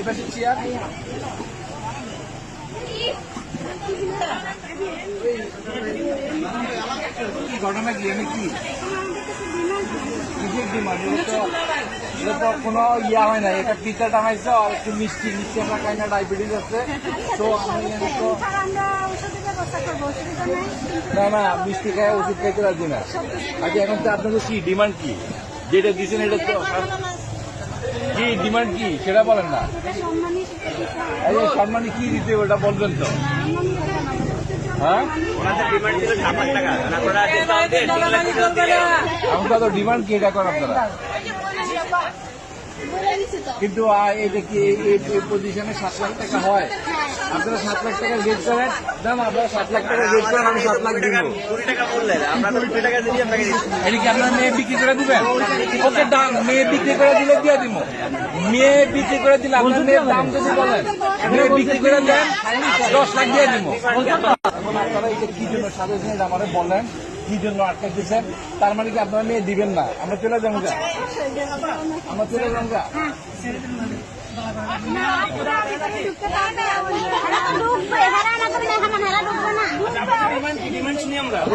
পাশে চেয়ার। ঘটনা কি আমি কি এটা তো কোনো ইয়া হয় না, এটা পিঠা টাঙাইছে আর একটু মিষ্টি মিষ্টি আমরা খাই না, ডায়াবেটিস আছে তো না না মিষ্টি খাই ওষুধ খাইতে রাজি না। আচ্ছা এখন তো আপনাদের কি ডিমান্ড কি যেটা দিচ্ছেন এটা তো কি ডিমান্ড কি সেটা বলেন না। সম্মানী কি দিতে ওটা বলবেন তো। হ্যাঁ আমরা তো ডিমান্ড কি এটা করেন আপনারা, কিন্তু এটা কি এই পজিশনে 7 লাখ টাকা হয়? আপনারা 7 লাখ টাকা রেট করেন, দাম আপনারা 7 লাখ টাকা রেট করেন, আমি 7 লাখ দিব। এটা কি আপনার মেয়ে বিক্রি করে দিবেন? ওকে দাম মেয়ে বিক্রি করে দিলে দিয়ে দিব। মেয়ে বিক্রি করে দিলে আপনার মেয়ের দাম যদি বলেন, মেয়ে বিক্রি করে দেন 10 লাখ দিয়ে দিব। আপনারা এটা কি জন্য সাজেশন আমাদের বলেন, কি জন্য আটকে দিচ্ছেন? তার মানে কি আপনারা মেয়ে দিবেন না? আমরা চলে যাবো গা, আমরা চলে যাবো গা।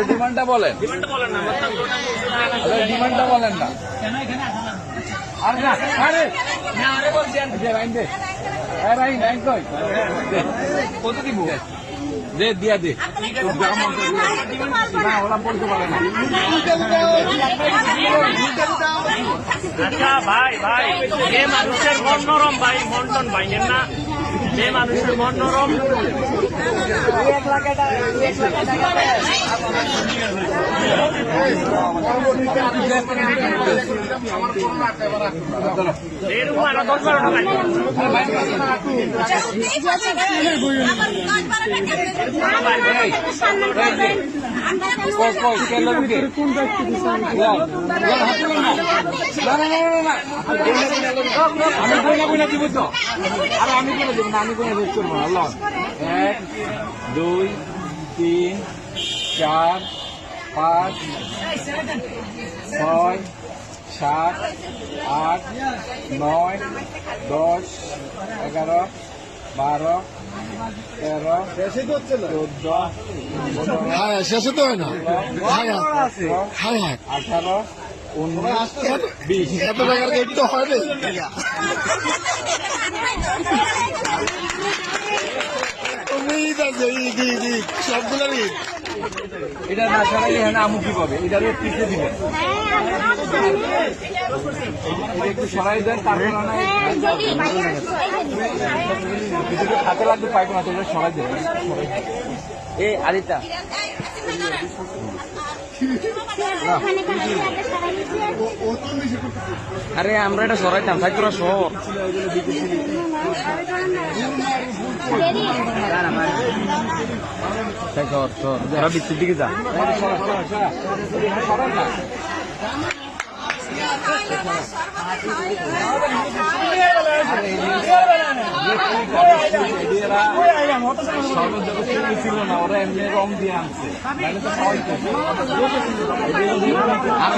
ডিমান্ডটা বলেন, ডিমান্ডটা বলেন না। কত দিব দে দিয়া দে না, ওরা বলতে পারে না। আচ্ছা ভাই ভাই, যে মানুষের মন নরম ভাই, মন টন ভাইয়ের না, যে মানুষের মন নরম। আমি করে দেবো না, আমি কোনো রেট করবো না। 1 2 3 4 5 6 7 8 9 10 11 12 13 14 শেষে তো হয় না, 18 19 20 এত টাকার গেট তো হয় না। সবগুলো এটা না ছাড়াই হ্যাঁ আমু কি পাবে, এটারও পিছিয়ে দিবেন। একটু সরাই দেন, তারপর হাতে লাগবে পাইবো না, তোমরা সরাই দেবেন। এ আরিতা আরে আমরা এটা সরাইতাম তাই তোরা শহর বৃষ্টির দিকে যা। ছিল না, ওরা এমনি রং দিয়ে আনছে, আর